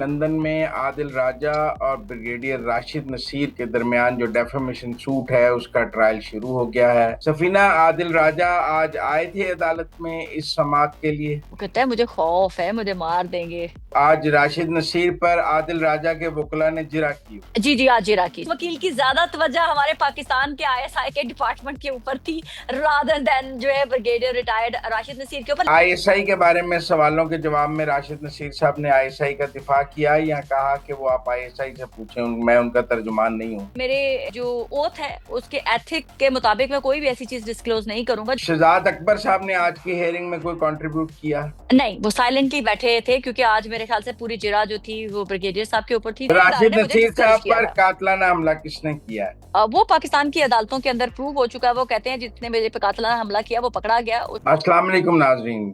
London में आदिल राजा और brigadier Rashid Naseer के दरमियान जो डेफेमेशन सूट है उसका ट्रायल शुरू हो गया है। सफीना, आदिल राजा आज आए थे अदालत में इस समाअत के लिए। वो कहता है मुझे खौफ है, मुझे मार देंगे। आज राशिद नसीर पर आदिल राजा के वकला ने जिरा की। जी जी, आज इराकी वकील की ज्यादा तवज्जो हमारे पाकिस्तान के आईएसआई के डिपार्टमेंट के ऊपर थी, रादर देन जो है ब्रिगेडियर रिटायर्ड राशिद नसीर के ऊपर। आईएसआई के बारे में सवालों के जवाब में राशिद नसीर साहब ने आईएसआई का दिफा किया या कहा कि वो आप आईएसआई से पूछें, मैं उनका तर्जुमान नहीं हूँ। मेरे जो ओथ है उसके एथिक के मुताबिक मैं कोई भी ऐसी चीज डिस्क्लोज नहीं करूंगा। शहजाद अकबर साहब ने आज की हेयरिंग में कोई कंट्रीब्यूट किया? नहीं, वो साइलेंटली बैठे थे क्योंकि आज मेरे ख्याल से पूरी जिरा जो थी वो ब्रिगेडियर साहब के ऊपर थी। राशिद ने मुझे नसीर डिस्करेज साहब किया पर था। कातलाना हमला किसने किया है? वो पाकिस्तान की अदालतों के अंदर प्रूव हो चुका है। वो कहते हैं जितने मेरे पे कातलाना हमला किया वो पकड़ा गया। अस्सलाम वालेकुम नाजरीन।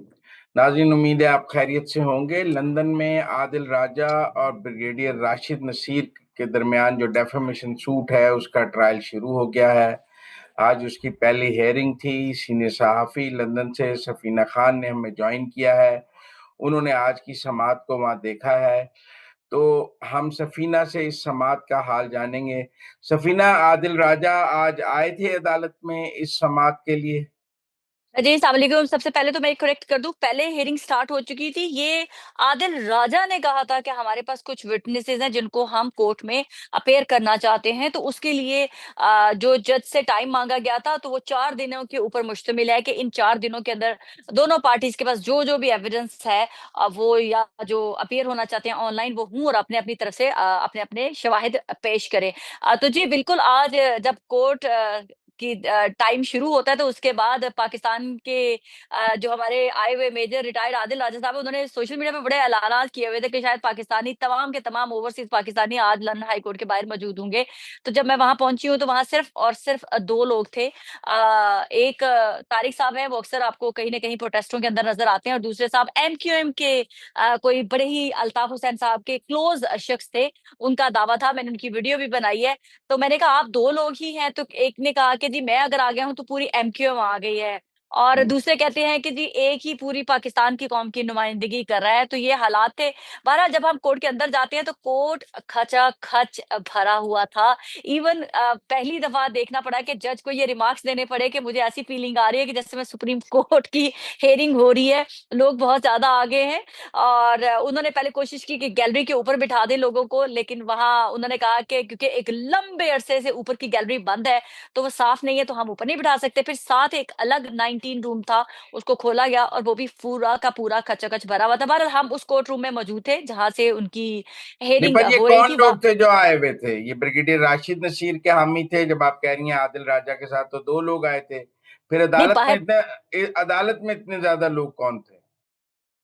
नाजरीन, उम्मीद है आप खैरियत से होंगे। लंदन में आदिल राजा और ब्रिगेडियर राशिद नसीर के दरमियान जो डेफेमेशन सूट है उसका ट्रायल शुरू हो गया है। आज उसकी पहली हेयरिंग थी। सीनियर सहाफ़ी लंदन से सफीना खान ने हमें ज्वाइन किया है। उन्होंने आज की समाअत को वहाँ देखा है, तो हम सफीना से इस समाअत का हाल जानेंगे। सफीना, आदिल राजा आज आए थे अदालत में इस समाअत के लिए। जी अस्सलाम वालेकुम। सबसे पहले तो मैं करेक्ट कर दूं, पहले हियरिंग स्टार्ट हो चुकी थी। ये आदिल राजा ने कहा था कि हमारे पास कुछ विटनेसेस हैं जिनको हम कोर्ट में अपेयर करना चाहते हैं, तो उसके लिए जो जज से टाइम मांगा गया था तो वो 4 दिनों के ऊपर मुश्तमिल है कि इन 4 दिनों के अंदर दोनों पार्टीज के पास जो जो भी एविडेंस है वो या जो अपेयर होना चाहते हैं ऑनलाइन वो हूँ और अपने अपनी तरफ से अपने अपने शवाहिद पेश करें। तो जी बिल्कुल, आज जब कोर्ट कि टाइम शुरू होता है तो उसके बाद पाकिस्तान के जो हमारे आए हुए मेजर रिटायर्ड आदिल राजा साहब है, उन्होंने सोशल मीडिया पे बड़े ऐलानात किए हुए थे कि शायद पाकिस्तानी तमाम के तमाम ओवरसीज पाकिस्तानी आज लंदन हाई कोर्ट के बाहर मौजूद होंगे। तो जब मैं वहां पहुंची हूँ तो वहां सिर्फ और सिर्फ दो लोग थे। एक तारिक साहब हैं, वो अक्सर आपको कहीं ना कहीं प्रोटेस्टों के अंदर नजर आते हैं, और दूसरे साहब एमक्यूएम के कोई बड़े ही अल्ताफ हुसैन साहब के क्लोज शख्स थे। उनका दावा था, मैंने उनकी वीडियो भी बनाई है। तो मैंने कहा आप दो लोग ही हैं, तो एक ने कहा कि जी मैं अगर आ गया हूं तो पूरी एमक्यूएम आ गई है, और दूसरे कहते हैं कि जी एक ही पूरी पाकिस्तान की कौम की नुमाइंदगी कर रहा है। तो ये हालात थे। बहरहाल जब हम कोर्ट के अंदर जाते हैं तो कोर्ट खचा खच भरा हुआ था। इवन पहली दफा देखना पड़ा कि जज को ये रिमार्क्स देने पड़े कि मुझे ऐसी फीलिंग आ रही है कि जैसे मैं सुप्रीम कोर्ट की हेयरिंग हो रही है, लोग बहुत ज्यादा आगे हैं। और उन्होंने पहले कोशिश की कि गैलरी के ऊपर बिठा दें लोगों को, लेकिन वहां उन्होंने कहा कि क्योंकि एक लंबे अरसे से ऊपर की गैलरी बंद है तो वो साफ नहीं है, तो हम ऊपर नहीं बिठा सकते। फिर साथ एक अलग 19 रूम था, उसको खोला गया और वो भी पूरा का पूरा खचाखच भरा हुआ था। बहरहाल हम उस कोर्ट रूम में मौजूद थे जहां से उनकी नहीं, हेयरिंग पर ये हो रही कौन थी। लोग थे जो आए हुए थे? ये ब्रिगेडियर राशिद नसीर के हामी थे? जब आप कह रही हैं आदिल राजा के साथ तो दो लोग आए थे, फिर नहीं बाहर, अदालत में इतने ज्यादा लोग कौन थे?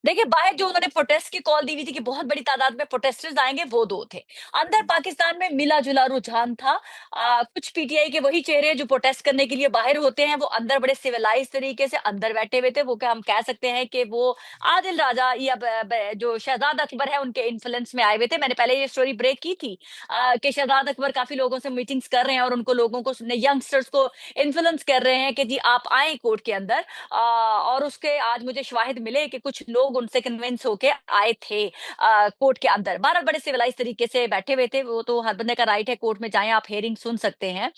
देखिए बाहर जो उन्होंने प्रोटेस्ट की कॉल दी हुई थी कि बहुत बड़ी तादाद में प्रोटेस्टर्स आएंगे, वो दो थे। अंदर पाकिस्तान में मिला जुला रुझान था। कुछ पीटीआई के वही चेहरे जो प्रोटेस्ट करने के लिए बाहर होते हैं, वो अंदर बड़े सिविलाइज तरीके से अंदर बैठे हुए थे। वो क्या हम कह सकते हैं कि वो आदिल राजा या जो शहजाद अकबर है उनके इन्फ्लुएंस में आए हुए थे। मैंने पहले ये स्टोरी ब्रेक की थी कि शहजाद अकबर काफी लोगों से मीटिंग्स कर रहे हैं और उनको लोगों को यंगस्टर्स को इन्फ्लुएंस कर रहे हैं कि जी आप आए कोर्ट के अंदर। और उसके आज मुझे शवाहिद मिले कि कुछ लोग उनसे कन्विंस होके आए थे कोर्ट के अंदर। बारह बड़े सिविलाइज तरीके से बैठे हुए थे। वो तो हर बंदे का राइट है, कोर्ट में जाएं आप हेयरिंग सुन सकते हैं।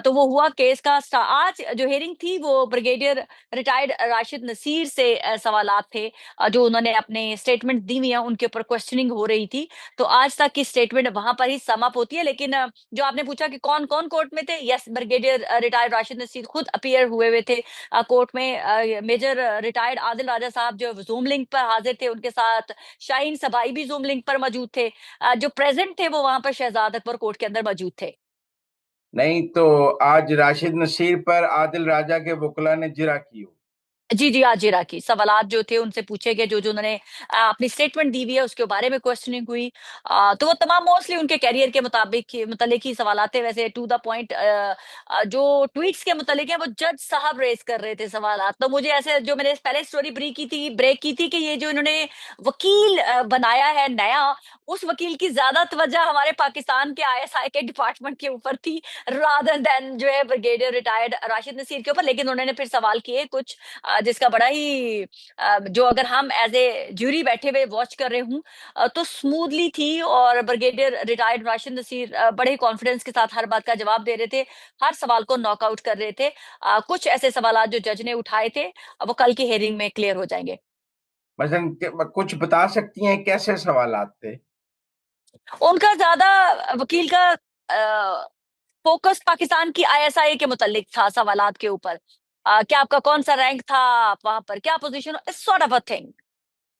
तो वो हुआ केस का आज जो हेयरिंग थी वो ब्रिगेडियर रिटायर्ड राशिद नसीर से सवालात थे जो उन्होंने अपने स्टेटमेंट दी हुई है, उनके ऊपर क्वेश्चनिंग हो रही थी। तो आज तक की स्टेटमेंट वहां पर ही सम अप होती है। लेकिन जो आपने पूछा कि कौन कौन कोर्ट में थे, yes brigadier retired Rashid Naseer खुद अपीयर हुए हुए थे कोर्ट में। मेजर रिटायर्ड आदिल राजा साहब जो जूम लिंक पर हाजिर थे, उनके साथ शाहीन सबाई भी जूम लिंक पर मौजूद थे। जो प्रेजेंट थे वो वहां पर शहजाद अकबर कोर्ट के अंदर मौजूद थे। नहीं तो आज राशिद नसीर पर आदिल राजा के वकला ने जिरा की हो। जी जी, आज इराकी सवालात जो थे उनसे पूछे गए, जो जो उन्होंने अपनी स्टेटमेंट दी हुई है उसके बारे में क्वेश्चनिंग हुई। तो वो तमाम मोस्टली उनके कैरियर के मुताबिक मुतलिक ही सवालात थे। वैसे टू द पॉइंट जो ट्वीट्स के मुतलिक है वो जज साहब रेस कर रहे थे सवालात। तो मुझे ऐसे, जो मैंने पहले स्टोरी ब्रेक की थी कि ये जो इन्होंने वकील बनाया है नया, उस वकील की ज्यादा तवज्जो हमारे पाकिस्तान के आईएसआई के डिपार्टमेंट के ऊपर थी, रादर देन जो है ब्रिगेडियर रिटायर्ड राशिद नसीर के ऊपर। लेकिन उन्होंने फिर सवाल किए कुछ जिसका बड़ा ही जो अगर हम एज ए ज्यूरी बैठे हुए वॉच कर रहे हूँ तो स्मूथली थी, और ब्रिगेडियर रिटायर्ड राशिद नसीर बड़े ही कॉन्फिडेंस के साथ हर बात का जवाब दे रहे थे, हर सवाल को नॉकआउट कर रहे थे। कुछ ऐसे सवाल जो जज ने उठाए थे वो कल की हेयरिंग में क्लियर हो जाएंगे। मसलन कुछ बता सकती हैं कैसे सवालात थे? उनका ज्यादा वकील का फोकस पाकिस्तान की आईएसआई के मुतालिक था, सवालात के ऊपर। क्या आपका कौन सा रैंक था, आप वहां पर क्या पोजीशन, इस सॉर्ट ऑफ अ थिंग।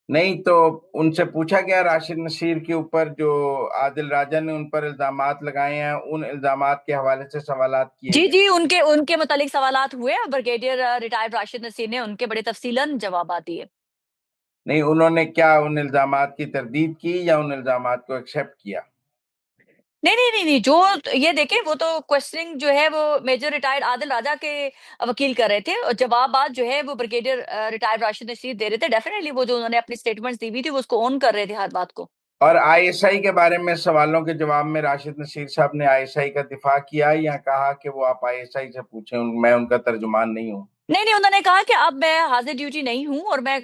नहीं तो उनसे पूछा गया राशिद नसीर के ऊपर जो आदिल राजा ने उन पर इल्जामात लगाए हैं, उन इल्जामात के हवाले से सवालात किए जी गए? जी, उनके उनके मुतालिक सवालात हुए, ब्रिगेडियर रिटायर्ड राशिद नसीर ने उनके बड़े तफसीलन जवाब दिए। नहीं, उन्होंने क्या उन इल्जामात की तरदीद की या उन इल्जामात को एक्सेप्ट किया? नहीं नहीं नहीं नहीं, जो ये देखे वो तो क्वेश्चनिंग जो है वो मेजर रिटायर्ड आदिल राजा के वकील कर रहे थे, और जवाब जो है वो ब्रिगेडियर रिटायर्ड राशिद नसीर दे रहे थे। डेफिनेटली वो जो उन्होंने अपनी स्टेटमेंट्स दी हुई थी वो उसको ऑन कर रहे थे हर बात को। और आईएसआई के बारे में सवालों के जवाब में राशिद नसीर साहब ने आईएसआई का दिफा किया या कहा कि वो आप आईएसआई से पूछें, मैं उनका तर्जुमान नहीं हूं? नहीं नहीं, उन्होंने कहा कि अब मैं हाजिर ड्यूटी नहीं हूं, और मैं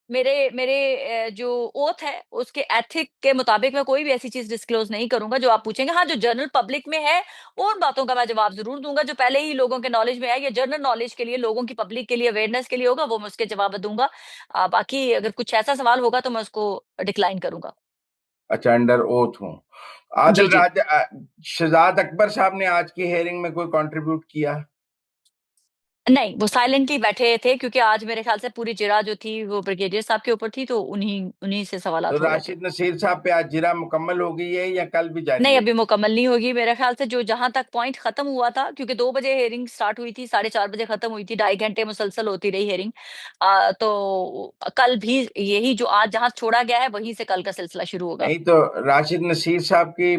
मेरे मेरे जो ओथ है उसके एथिक के मुताबिक मैं कोई भी ऐसी चीज डिस्क्लोज नहीं करूंगा जो आप पूछेंगे। हाँ, जो जनरल पब्लिक में है उन बातों का मैं जवाब जरूर दूंगा, जो पहले ही लोगों के नॉलेज में है या जनरल नॉलेज के लिए, लोगों की पब्लिक के लिए अवेयरनेस के लिए होगा, वो मैं उसके जवाब दूंगा। बाकी अगर कुछ ऐसा सवाल होगा तो मैं उसको डिक्लाइन करूंगा। अच्छा, अंडर ओथ हूँ। जी आदिल जी। राजा शहजाद अकबर साहब ने आज की हेयरिंग में कोई कंट्रीब्यूट किया? नहीं, वो साइलेंटली बैठे थे, क्योंकि आज मेरे ख्याल से पूरी जिरा जो थी वो ब्रिगेडियर साहब के ऊपर थी, तो उन्हीं उन्हीं से तो सवालात हो रहे थे। राशिद नसीर साहब पे आज जिरा मुकम्मल हो गई है या कल भी जारी नहीं, रहेगी? अभी मुकम्मल नहीं होगी मेरे ख्याल से। जो जहां तक पॉइंट खत्म हुआ था, क्योंकि 2 बजे हेयरिंग स्टार्ट हुई थी, 4:30 बजे खत्म हुई थी, 2.5 घंटे मुसलसल होती रही हेयरिंग। तो कल भी यही जो आज जहां छोड़ा गया है वहीं से कल का सिलसिला शुरू होगा। नहीं तो राशिद नसीर साहब की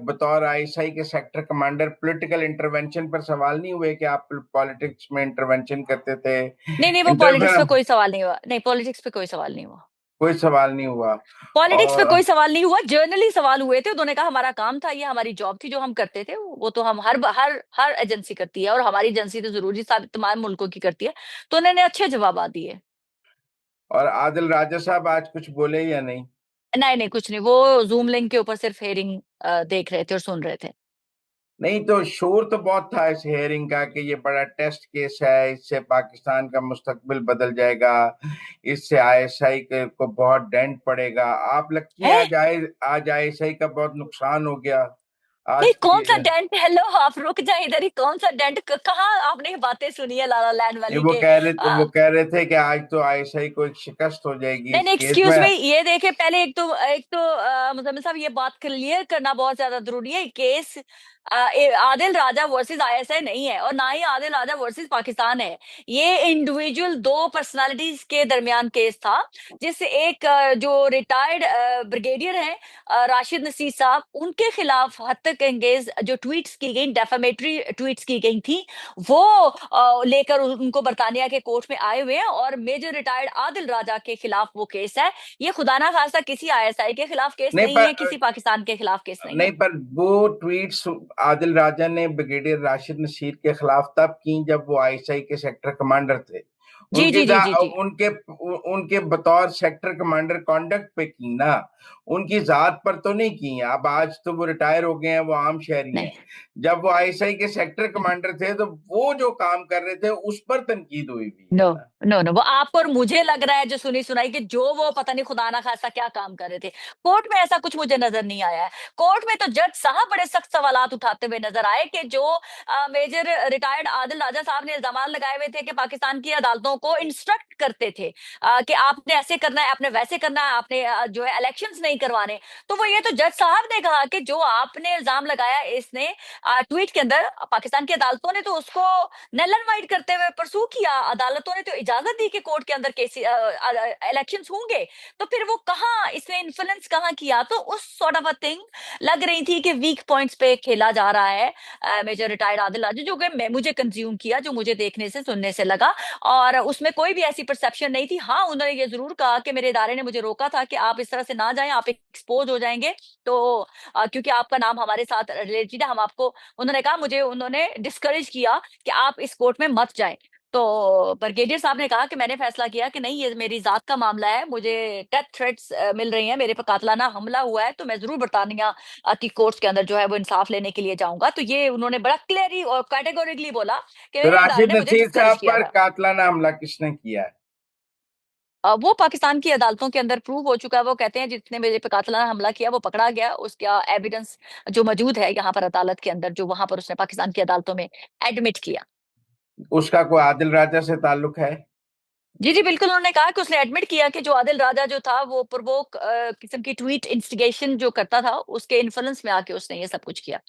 बतौर आईएसआई के सेक्टर कमांडर पॉलिटिकल इंटरवेंशन पर सवाल नहीं हुए कि आप पॉलिटिक्स में इंटरवेंशन करते थे? नहीं नहीं, वो पॉलिटिक्स इंटरफेयर पे कोई सवाल नहीं हुआ। नहीं, पॉलिटिक्स पे कोई सवाल नहीं हुआ। कोई सवाल नहीं हुआ। पॉलिटिक्स पे और कोई सवाल नहीं हुआ, जर्नली सवाल हुए थे। उन्होंने कहा हमारा काम था, ये हमारी जॉब थी जो हम करते थे, वो तो हम हर हर हर एजेंसी करती है, और हमारी एजेंसी तो जरूरी साबित तमाम मुल्कों की करती है। तो उन्होंने अच्छे जवाब दिए। और आदिल राजा साहब आज कुछ बोले या नहीं? नहीं नहीं, कुछ नहीं, वो जूम लिंक के ऊपर सिर्फ हेयरिंग देख रहे थे और सुन रहे थे। नहीं तो शोर तो बहुत था इस हेयरिंग का कि ये बड़ा टेस्ट केस है, इससे पाकिस्तान का मुस्तकबिल बदल जाएगा, इससे आईएसआई को बहुत डेंट पड़ेगा। आप लगती हैं है? आज आईएसआई का बहुत नुकसान हो गया नहीं, आज कौन सा की। डेंट? हेलो, आप रुक जाए इधर ही। कौन सा डेंट? कहाँ आपने ये बातें सुनी है लाला लैंड नहीं, वाली के? वो कह रहे थे कि आज तो आईएसआई को एक शिकस्त हो जाएगी नहीं इस नहीं, केस एक्सक्यूज में। मी, ये देखिए पहले एक तो मुजम्मिल साहब, ये बात क्लियर करना बहुत ज्यादा जरूरी है। केस आदिल राजा वर्सेस आईएसआई नहीं है, और ना ही आदिल राजा वर्सेस पाकिस्तान है। ये इंडिविजुअल दो पर्सनालिटीज के दरमियान केस था, जिससे एक जो रिटायर्ड ब्रिगेडियर हैं राशिद नसीर साहब, उनके खिलाफ हद तक एंगेज जो ट्वीट्स की गई, डेफामेटरी ट्वीट्स की गई थी, वो लेकर उनको बर्तानिया के कोर्ट में आए हुए हैं, और मेजर रिटायर्ड आदिल राजा के खिलाफ वो केस है। ये खुदा ना खास्ता किसी आईएसआई के खिलाफ केस नहीं नहीं है, पर किसी पाकिस्तान के खिलाफ केस नहीं नहीं है। पर वो ट्वीट्स आदिल राजा ने ब्रिगेडियर राशिद नसीर के खिलाफ तब की जब वो आईएसआई के सेक्टर कमांडर थे। जी उनके जी जी जी जी। उनके उनके बतौर सेक्टर कमांडर कॉन्डक्ट पे की ना, उनकी जात पर तो नहीं की। अब आज तो वो रिटायर हो गए हैं, वो आम शहरी नहीं, हैं। जब वो आईएसआई के सेक्टर कमांडर थे तो वो जो काम कर रहे थे उस पर तनकीद हुई हुई है नो ना। नो नो, वो आपको और मुझे लग रहा है जो सुनी सुनाई कि जो वो पता नहीं खुदा ना खास्ता क्या काम कर रहे थे। कोर्ट में ऐसा कुछ मुझे नजर नहीं आया है। कोर्ट में तो जज साहब बड़े सख्त सवालात उठाते हुए नजर आए कि जो मेजर रिटायर्ड आदिल राजा साहब ने इल्जाम लगाए हुए थे कि पाकिस्तान की अदालतों को इंस्ट्रक्ट करते थे कि आपने ऐसे करना है, आपने वैसे करना है, आपने जो है इलेक्शंस नहीं करवाने। तो वो ये तो जज साहब ने कहा कि जो आपने इल्जाम लगाया इसने ट्वीट के अंदर, पाकिस्तान की अदालतों ने तो उसको नल एंड वाइट करते हुए परसू किया। अदालतों ने तो इजाजत दी कि कोर्ट के अंदर केस इलेक्शंस होंगे। तो फिर वो कहाँ, इसने इन्फ्लुएंस कहाँ किया? तो उस सॉर्ट ऑफ अ थिंग लग रही थी कि वीक पॉइंट्स पे खेला जा रहा है मेजर रिटायर्ड आदिल राजू, जो कि मैं मुझे कंज्यूम किया, जो मुझे देखने से सुनने से लगा। और उसमें कोई भी ऐसी परसेप्शन नहीं थी। हाँ, उन्होंने ये जरूर कहा कि मेरे इदारे ने मुझे रोका था कि आप इस तरह से ना जाएं, आप एक्सपोज हो जाएंगे। तो क्योंकि आपका नाम हमारे साथ रिलेटेड है, हम आपको, उन्होंने कहा, मुझे उन्होंने डिस्करेज किया कि आप इस कोर्ट में मत जाएं। तो ब्रिगेडियर साहब ने कहा कि मैंने फैसला किया कि नहीं, ये मेरी जात का मामला है, मुझे डेथ थ्रेट्स मिल रही हैं, मेरे पर कातलाना हमला हुआ है, तो मैं जरूर बरतानिया की कोर्ट्स के अंदर जो है वो इंसाफ लेने के लिए जाऊंगा। तो ये उन्होंने बड़ा क्लियरली और कैटेगोरिकली बोला कि तो मेरे इदारे राशिद ने मुझे नसीर डिस्करेज साहब किया पर था। कातलाना हमला किसने किया है? वो पाकिस्तान की अदालतों के अंदर प्रूव हो चुका है। वो कहते हैं जिसने मेरे पे कातलाना हमला किया वो पकड़ा गया, उसका एविडेंस जो मौजूद है यहाँ पर अदालत के अंदर, जो वहां पर उसने पाकिस्तान की अदालतों में एडमिट किया। उसका कोई आदिल राजा से ताल्लुक है? जी जी बिल्कुल, उन्होंने कहा कि उसने एडमिट किया कि जो आदिल राजा जो था वो प्रवोक किस्म की ट्वीट इंस्टिगेशन जो करता था, उसके इन्फ्लुएंस में आके उसने ये सब कुछ किया।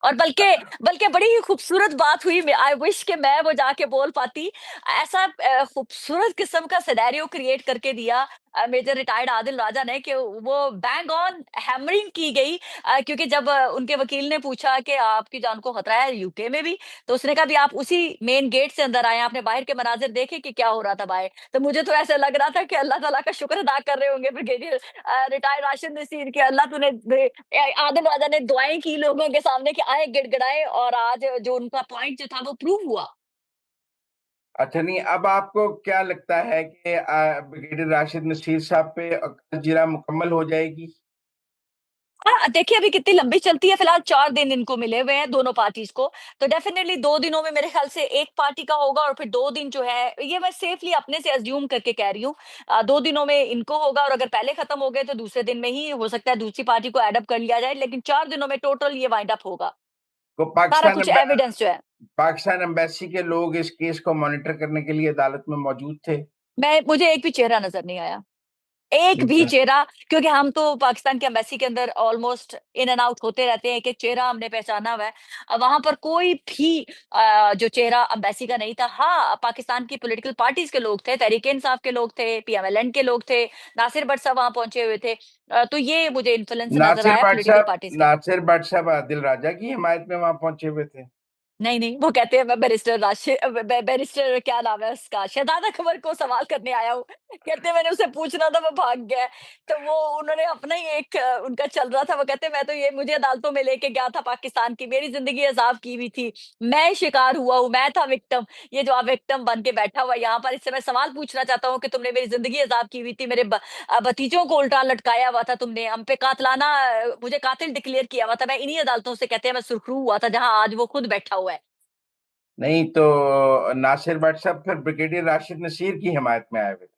और बल्कि बल्कि बड़ी ही खूबसूरत बात हुई, आई विश कि मैं वो जाके बोल पाती। ऐसा खूबसूरत किस्म का सिनेरियो क्रिएट करके दिया मेजर रिटायर्ड आदिल राजा ने कि वो बैंग ऑन हैमरिंग की गई। क्योंकि जब उनके वकील ने पूछा कि आपकी जान को खतरा है यूके में भी, तो उसने कहा भी आप उसी मेन गेट से अंदर आए, आपने बाहर के मनाजिर देखे कि क्या हो रहा था बाहर। तो मुझे तो ऐसा लग रहा था कि अल्लाह ताला का शुक्र अदा कर रहे होंगे ब्रिगेडियर रिटायर्ड राशिद नसीर के, अल्लाह तूने आदिल राजा ने दुआएं की लोगों के सामने कि आए गिड़गिड़ाए, और आज जो उनका पॉइंट जो था वो प्रूव हुआ। अच्छा, नहीं, अब आपको क्या लगता है कि ब्रिगेडियर राशिद नसीर साहब पे जिरा मुकम्मल हो जाएगी? हाँ, देखिए अभी कितनी लंबी चलती है, फिलहाल 4 दिन इनको मिले हुए हैं दोनों पार्टीज को। तो डेफिनेटली 2 दिनों में मेरे ख्याल से एक पार्टी का होगा, और फिर 2 दिन जो है, ये मैं सेफली अपने से अज्यूम करके कह रही हूँ, 2 दिनों में इनको होगा। और अगर पहले खत्म हो गए तो दूसरे दिन में ही हो सकता है दूसरी पार्टी को एडअप कर लिया जाए, लेकिन 4 दिनों में टोटल ये वाइंड अप होगा, को सारा कुछ एविडेंस जो है। पाकिस्तान एम्बेसी के लोग इस केस को मॉनिटर करने के लिए अदालत में मौजूद थे? मैं मुझे एक भी चेहरा नजर नहीं आया, एक भी अच्छा। चेहरा। क्योंकि हम तो पाकिस्तान के एम्बेसी के अंदर ऑलमोस्ट इन एंड आउट होते रहते हैं, एक एक चेहरा हमने पहचाना हुआ है। वहां पर कोई भी जो चेहरा एम्बेसी का नहीं था। हाँ, पाकिस्तान की पॉलिटिकल पार्टीज के लोग थे, तहरीक इंसाफ के लोग थे, पीएमएलएन के लोग थे, नासिर भट्ट साहब वहां पहुंचे हुए थे। तो ये मुझे इन्फ्लुएंस नजर आया पॉलिटिकल पार्टीज का। नासिर भट्ट साहब आदिल राजा की हिमायत में वहां पहुंचे हुए थे? नहीं नहीं, वो कहते हैं मैं बैरिस्टर बैरिस्टर क्या नाम है उसका, शहजाद अकबर को सवाल करने आया हूँ। कहते हैं मैंने उसे पूछना था, वो भाग गया है। तो वो उन्होंने अपना ही एक उनका चल रहा था। वो कहते हैं मैं तो ये मुझे अदालतों में लेके गया था पाकिस्तान की, मेरी जिंदगी अजाब की हुई थी, मैं शिकार हुआ हूँ, मैं था विक्टिम। ये जो आप विक्टिम बन के बैठा हुआ है यहाँ पर, इससे मैं सवाल पूछना चाहता हूँ कि तुमने मेरी जिंदगी अजाब की हुई थी, मेरे भतीजों को उल्टा लटकाया हुआ था तुमने, हम पे कातलाना मुझे कातिल डिक्लेयर किया हुआ था। मैं इन्हीं अदालतों से कहते हैं मैं सुरखरू हुआ था, जहां आज वो खुद बैठा हुआ है। नहीं तो नासिर भट्ट साहब फिर ब्रिगेडियर राशिद नसीर की हिमायत में आए हुए थे?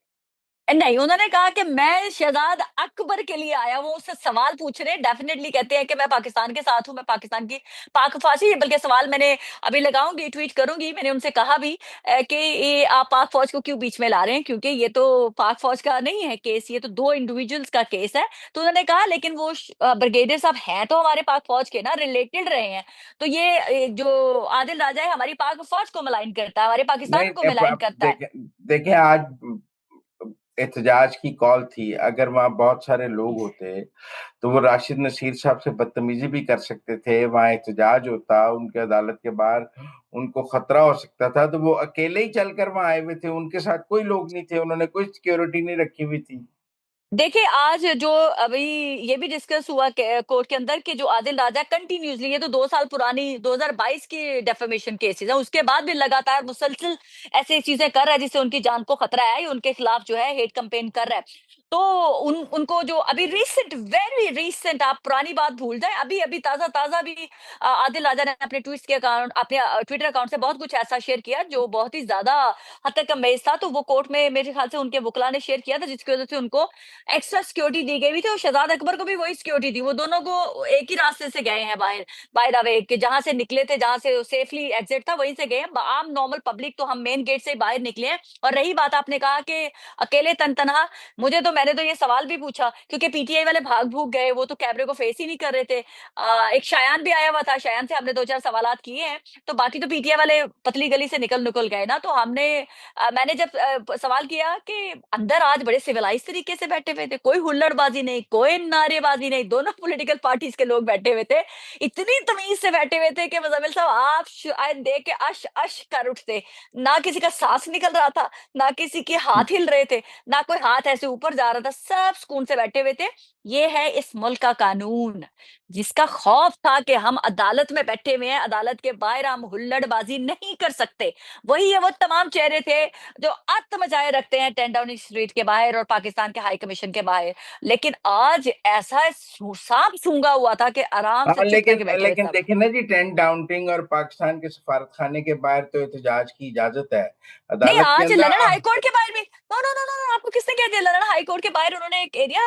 नहीं, उन्होंने कहा कि मैं शहजाद अकबर के लिए आया हूँ, उससे सवाल पूछ रहे हैं। डेफिनेटली कहते हैं कि मैं पाकिस्तान के साथ हूँ, मैं पाकिस्तान की पाक-फौजी, बल्कि सवाल मैंने अभी लगाऊंगी, ट्वीट करूंगी। मैंने उनसे कहा भी कि ये आप पाक फौज को क्यों बीच में ला रहे हैं, क्योंकि ये तो पाक फौज का नहीं है केस, ये तो दो इंडिविजुअल्स का केस है। तो उन्होंने कहा लेकिन वो ब्रिगेडियर साहब हैं तो हमारे पाक फौज के ना, रिलेटेड रहे हैं। तो ये जो आदिल राजा है हमारी पाक फौज को मलाइन करता है, हमारे नहीं, पाकिस्तान को मलाइन करता है। देखें, देखें, आज एहतजाज की कॉल थी। अगर वहां बहुत सारे लोग होते तो वो राशिद नसीर साहब से बदतमीजी भी कर सकते थे। वहां एहतजाज होता, उनके अदालत के बाहर उनको खतरा हो सकता था, तो वो अकेले ही चलकर वहां आए हुए थे, उनके साथ कोई लोग नहीं थे, उन्होंने कोई सिक्योरिटी नहीं रखी हुई थी। देखिए आज जो अभी ये भी डिस्कस हुआ कोर्ट के अंदर कि जो आदिल राजा कंटिन्यूसली, ये तो 2 साल पुरानी 2022 की डेफेमेशन केसेस है, उसके बाद भी लगातार मुसलसल ऐसे चीजें कर रहा है जिससे उनकी जान को खतरा है, उनके खिलाफ जो है हेट कैंपेन कर रहा है। तो उनको जो अभी रिसेंट, वेरी रिसेंट, आप पुरानी बात भूल जाए, अभी अभी ताजा ताजा भी आदिल राजा ने अपने ट्वीट के अकाउंट, अपने ट्विटर अकाउंट से बहुत कुछ ऐसा शेयर किया जो बहुत ही ज्यादा हद तक अमेज था। तो वो कोर्ट में मेरे ख्याल से उनके वकला ने शेयर किया था, जिसकी वजह से उनको एक्स्ट्रा सिक्योरिटी दी गई भी थी, और शहजाद अकबर को भी वही सिक्योरिटी थी। वो दोनों को एक ही रास्ते से गए हैं बाहर, बाय द वे, कि जहां से निकले थे, जहां से सेफली एग्जिट था वहीं से गए हैं। आम नॉर्मल पब्लिक तो हम मेन गेट से ही बाहर निकले हैं। और रही बात आपने कहा कि अकेले तन तनहा, मैंने तो ये सवाल भी पूछा, क्योंकि पीटीआई वाले भाग भूग गए, वो तो कैमरे को फेस ही नहीं कर रहे थे। एक शायान भी आया हुआ था, शायान से हमने 2-4 सवालात किए हैं। तो बाकी तो पीटीआई वाले पतली गली से निकल निकल गए ना। तो मैंने जब सवाल किया कि अंदर आज बड़े सिविलाइज तरीके से बैठे हुए थे, कोई हुल्लड़बाजी नहीं, कोई नारेबाजी नहीं, दोनों पॉलिटिकल पार्टीज के लोग बैठे हुए थे, इतनी तमीज से बैठे हुए थे कि मुजम्मिल साहब आप शायद देख के अश अश कर उठते। ना किसी का सांस निकल रहा था, ना किसी के हाथ हिल रहे थे, ना कोई हाथ ऐसे ऊपर जा रहा था, सब सुकून से बैठे हुए थे। ये है इस मुल्क का कानून, जिसका खौफ था कि हम अदालत में बैठे हुए हैं, अदालत के बाहर हम हुल्लड़बाजी नहीं कर सकते। वही है वो तमाम चेहरे थे जो आत्म मचाए रखते हैं 10 डाउनिंग स्ट्रीट के बाहर और पाकिस्तान के हाई कमीशन के बाहर। लेकिन आज ऐसा सांप सूंघा हुआ था कि आराम से हाँ, चुप लेकिन करके बैठे हुए लेकिन सब। देखिए ना जी, टेंट डाउनटिंग और पाकिस्तान के सफारत खाने के बाहर तो एहतजाज की इजाजत है, नहीं, अदालत के आज अंदर लंदन हाई कोर्ट के बाहर भी, नो नो नो नो, आपको किसने कह दिया? लंदन हाई कोर्ट के बाहर उन्होंने एक एरिया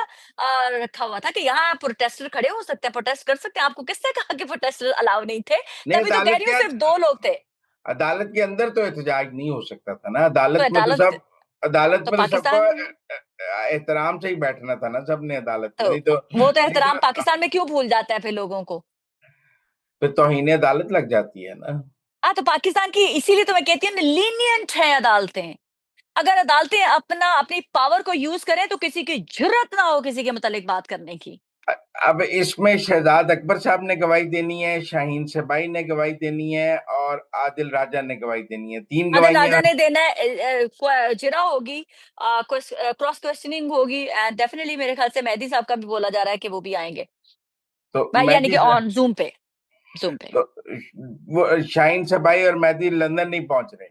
रखा हुआ था कि यहाँ प्रोटेस्टर खड़े हो सकते हैं, प्रोटेस्ट कर सकते हैं। आपको किसने कहा कि प्रोटेस्टर अलाउ नहीं थे? नहीं, तभी तो कह रही हूँ सिर्फ 2 लोग थे। अदालत के अंदर तो एहतजाज नहीं हो सकता था ना, तो अदालत, अदालत तो में तो सबको पाकिस्तान, एहतराम से ही बैठना था ना सबने अदालत में, तो वो तो नहीं एहतराम तो पाकिस्तान में क्यों भूल जाता है फिर लोगों को? फिर तौहीन अदालत लग जाती है ना। हाँ, तो पाकिस्तान की, इसीलिए तो मैं कहती हूँ लीनियंट है अदालतें। अगर अदालतें अपनी पावर को यूज करें तो किसी की जुर्रत ना हो किसी के मुतालिक बात करने की। अब इसमें शहजाद अकबर साहब ने गवाही देनी है, शाहीन शबाई ने गवाही देनी है और आदिल राजा ने गवाही देनी है, तीन आदिल गवाहियां। राजा ने देना है, जिरा होगी, क्रॉस क्वेश्चनिंग होगी, एंड डेफिनेटली मेरे ख्याल से मेहदी साहब का भी बोला जा रहा है कि वो भी आएंगे, तो यानी कि मेहदी ऑन जूम पे, जूम पे। तो वो शाहीन शबाई और मेहदी लंदन नहीं पहुंच रहे।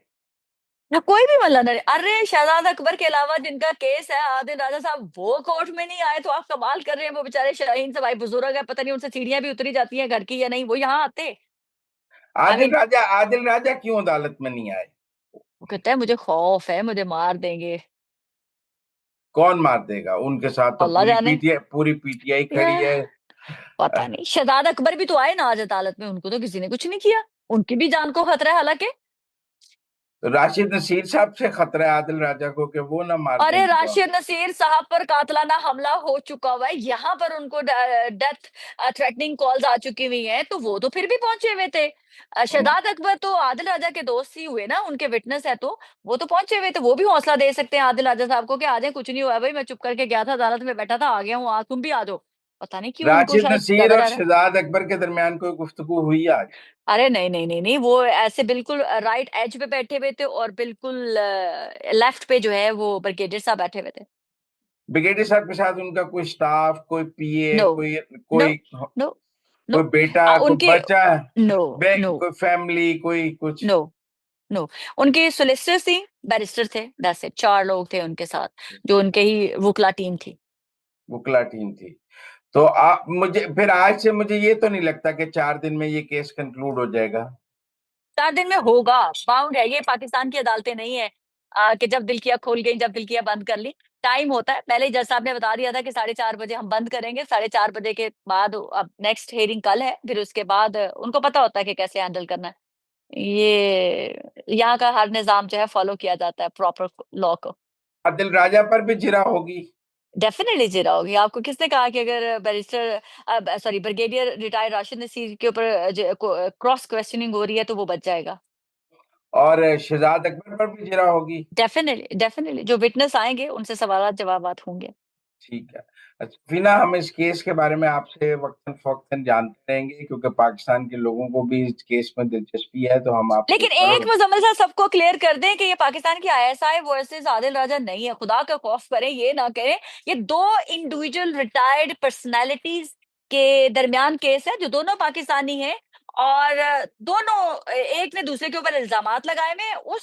ना कोई भी मतलब नहीं। अरे शहजाद अकबर के अलावा जिनका केस है, आदिल राजा साहब, वो कोर्ट में नहीं आए तो आप कमाल कर रहे हैं। वो बेचारे शाहीन सबाई बुजुर्ग है, पता नहीं उनसे सीढ़ियां भी उतरी जाती हैं घर की या नहीं, वो यहाँ आते। आई मीन, आदिल राजा क्यों अदालत में नहीं आए? वो कहता है मुझे खौफ है, मुझे मार देंगे। कौन मार देगा? उनके साथ तो अल्लाह जाने। पूरी पीटीआई खड़ी यह है। पता नहीं, शहजाद अकबर भी तो आए ना आज अदालत में, उनको तो किसी ने कुछ नहीं किया। उनकी भी जान को खतरा है हालांकि। तो राशिद नसीर साहब से खतरा है आदिल राजा को कि वो ना मार दें अरे इनको। राशिद नसीर साहब पर कातलाना हमला हो चुका हुआ है, यहाँ पर उनको डेथ थ्रेटनिंग कॉल्स आ चुकी हुई हैं, तो वो तो फिर भी पहुंचे हुए थे। शहजाद अकबर तो आदिल राजा के दोस्त ही हुए ना, उनके विटनेस है, तो वो तो पहुंचे हुए थे। वो भी हौसला दे सकते हैं आदिल राजा साहब को कि आ जाए, कुछ नहीं हुआ भाई, मैं चुप करके गया था, अदालत में बैठा था, आ गया हूँ, तुम भी आ जाओ। पता नहीं क्यों उनको राशिद शायद नसीर ज्यादा और डर है। शहजाद अकबर के दरमियान कोई गुफ्तगू हुई आज? अरे नहीं नहीं नहीं नहीं, वो ऐसे बिल्कुल राइट एज पे बैठे हुए थे और बिल्कुल लेफ्ट पे जो है वो ब्रिगेडियर साहब बैठे हुए थे। ब्रिगेडियर साहब के साथ उनका कोई स्टाफ, कोई पीए, नो नो कोई नो नो, कोई बेटा, कोई उनके, बच्चा, नो नो कोई फैमिली, कोई कुछ? नो नो, उनके सोलिसिटर्स थी, बैरिस्टर थे, दैट्स इट, 4 लोग थे उनके साथ, जो उनके ही वुकला टीम थी। वुकला टीम थी। तो आप मुझे फिर आज से मुझे ये तो नहीं लगता कि 4 दिन में ये केस कंक्लूड हो जाएगा। 4 दिन में होगा, बाउंड है, ये पाकिस्तान की अदालतें नहीं है कि जब दिल किया खोल गई, जब दिल किया बंद कर ली। टाइम होता है, पहले ही जज साहब ने बता दिया था कि 4:30 बजे हम बंद करेंगे, 4:30 बजे के बाद अब नेक्स्ट हियरिंग कल है, फिर उसके बाद उनको पता होता है कि कैसे हैंडल करना है। ये यहाँ का हर निजाम जो है फॉलो किया जाता है, प्रॉपर लॉ को। आदिल राजा पर भी जिरा होगी। डेफिनेटली जिरा होगी। आपको किसने कहा कि अगर barrister, sorry, brigadier retired Rashid Naseer के ऊपर क्रॉस क्वेश्चनिंग हो रही है तो वो बच जाएगा? और शहजाद अकबर पर भी जिरा होगी। डेफिनेटली डेफिनेटली, जो विटनेस आएंगे उनसे सवाल जवाब होंगे। ठीक है। अच्छा फिना, हम इस केस के बारे में आपसे वक्तन फवक्तन जानते रहेंगे क्योंकि पाकिस्तान के लोगों को भी इस केस में दिलचस्पी है, तो हम आपसे लेकिन एक मुजम्मिल साहब सबको क्लियर कर दें कि ये पाकिस्तान की आईएसआई वर्सेस आदिल राजा नहीं है, खुदा का खौफ करें, ये ना करें। ये दो इंडिविजुअल रिटायर्ड पर्सनालिटीज के दरमियान केस है, जो दोनों पाकिस्तानी हैं, और दोनों एक ने दूसरे के ऊपर इल्जामात लगाए हुए हैं।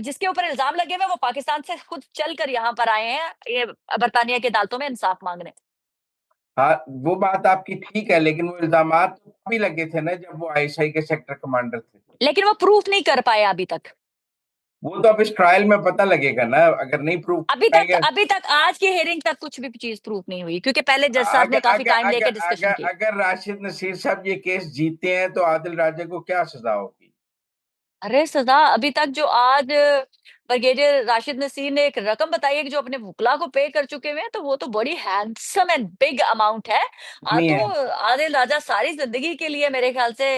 जिसके ऊपर इल्जाम लगे हुए हैं वो पाकिस्तान से खुद चल कर यहाँ पर आए हैं, ये बरतानिया की अदालतों में इंसाफ मांगने। हाँ, वो बात आपकी ठीक है, लेकिन वो इल्जामात भी लगे थे ना जब वो आईएसआई के सेक्टर कमांडर थे। लेकिन वो प्रूफ नहीं कर पाए अभी तक। वो तो अब इस ट्रायल में पता लगेगा ना, अगर नहीं प्रूव करेंगे। अभी तक आज की हियरिंग तक कुछ भी चीज प्रूफ नहीं हुई, क्योंकि पहले जज साहब अगर ने काफी अगर टाइम अगर लेकर डिस्कशन अगर की। अगर राशिद नसीर साहब ये केस जीते हैं तो आदिल राजा को क्या सजा होगी? अरे सजा अभी तक जो आज ब्रिगेडियर राशिद नसीर ने एक रकम बताई है कि जो अपने वुकला को पे कर चुके हुए हैं, तो वो तो बड़ी हैंडसम एंड बिग अमाउंट है। कितनी तो है? आदिल राजा सारी जिंदगी के लिए मेरे ख्याल से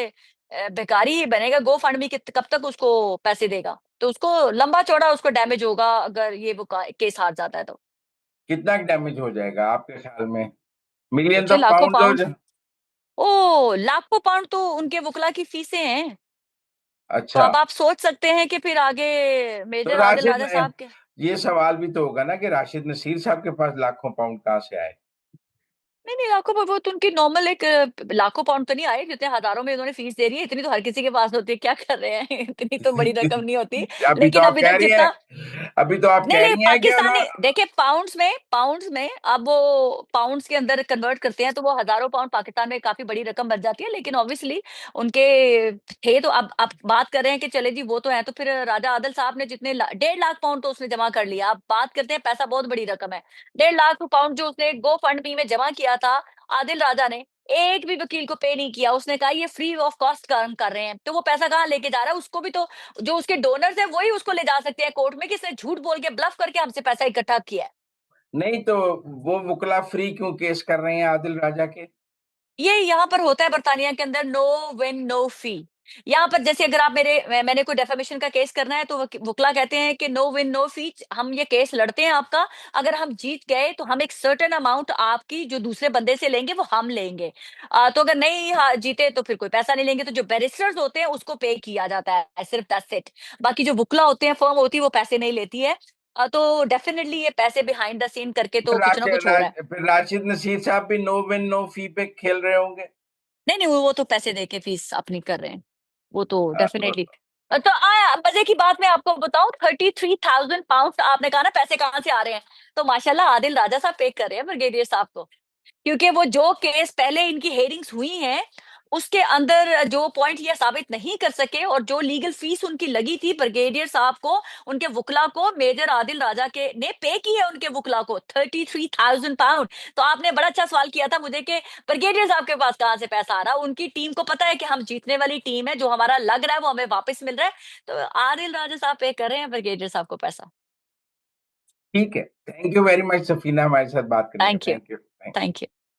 बेकारी ही बनेगा। गो फंड में कब तक उसको पैसे देगा? तो उसको लंबा चौड़ा उसको डैमेज होगा अगर ये वो केस हार जाता है तो। कितना डैमेज हो जाएगा आपके ख्याल में? मिलियंस सोचिए, ऑफ लाखों पाउंड हो पाउंड, ओ लाखों पाउंड तो उनके वुकला की फीसें हैं। तो अच्छा। अब आप सोच सकते हैं कि फिर आगे तो मेजर आदिल राशिद राजा साहब के। ये सवाल भी तो होगा ना कि राशिद नसीर साहब के पास लाखों पाउंड कहाँ से आए? नहीं, नहीं, लाखों पर वो तो उनकी नॉर्मल एक लाखों पाउंड तो नहीं आए, जितने हज़ारों में उन्होंने फीस दे रही है, इतनी तो हर किसी के पास होती है, क्या कर रहे हैं? इतनी तो बड़ी रकम नहीं होती। अभी तो लेकिन आप अभी कह तक रही हैं, जितना अभी तो आप नहीं, कह नहीं, रही हैं कि पाकिस्तानी देखिए पाउंड्स में अब वो पाउंड्स के अंदर कन्वर्ट करते हैं, तो वो हज़ारों पाउंड पाकिस्तान में काफ़ी बड़ी रकम बन जाती है। लेकिन ऑब्वियसली उनके थे, तो अब आप बात कर रहे हैं कि चले जी वो तो है, तो फिर राजा आदिल साहब ने जितने 1.5 लाख पाउंड तो उसने जमा कर लिया। अब बात करते हैं, पैसा बहुत बड़ी रकम है। 1.5 लाख पाउंड जो उसने गो फंड मी में जमा किया था, आदिल राजा ने एक भी वकील को पे नहीं किया। उसने कहा ये फ्री ऑफ कॉस्ट काम कर रहे हैं, तो वो पैसा कहाँ लेके जा रहा है? उसको भी तो जो उसके डोनर्स हैं वही उसको ले जा सकते हैं कोर्ट में कि इसने झूठ बोल के ब्लफ करके हमसे पैसा इकट्ठा किया है। नहीं तो वो वकला फ्री क्यों केस कर रहे हैं आदिल राजा के? ये यहाँ पर होता है बर्तानिया के अंदर, नो विन नो फी। यहाँ पर जैसे अगर आप मैंने कोई डेफेमेशन का केस करना है, तो वकला कहते हैं कि नो विन नो फी, हम ये केस लड़ते हैं आपका, अगर हम जीत गए तो हम एक सर्टेन अमाउंट आपकी जो दूसरे बंदे से लेंगे वो हम लेंगे। तो अगर नहीं जीते तो फिर कोई पैसा नहीं लेंगे। तो जो बैरिस्टर्स होते हैं उसको पे किया जाता है, सिर्फ दैट्स इट। बाकी जो वकला होते हैं, फर्म होती है, वो पैसे नहीं लेती है। तो डेफिनेटली ये पैसे बिहाइंड द सीन करके तो कुछ ना कुछ हो रहा है। फिर राशिद नसीर साहब भी नो विन नो फी पे खेल रहे होंगे। नहीं, नहीं, वो तो पैसे देके फीस अपनी कर रहे हैं, वो तो तो डेफिनेटली। तो आया मजे की बात, मैं आपको बताऊं, 33,000 पाउंड आपने कहा ना पैसे कहाँ से आ रहे हैं, तो माशाल्लाह आदिल राजा साहब पे कर रहे हैं ब्रिगेडियर साहब को। क्योंकि वो जो केस पहले इनकी हेयरिंग्स हुई हैं, उसके अंदर जो पॉइंट ये साबित नहीं कर सके, और जो लीगल फीस उनकी लगी थी ब्रिगेडियर साहब को, उनके वकला को, मेजर आदिल राजा के ने पे की है उनके वकला को 33,000 पाउंड। तो आपने बड़ा अच्छा सवाल किया था मुझे कि ब्रिगेडियर साहब के पास कहाँ से पैसा आ रहा है। उनकी टीम को पता है कि हम जीतने वाली टीम है, जो हमारा लग रहा है वो हमें वापस मिल रहा है। तो आदिल राजा साहब पे कर रहे हैं ब्रिगेडियर साहब को पैसा। ठीक है, thank you very much Safina हमारे साथ बात करने का, thank you. Thank you. Thank you.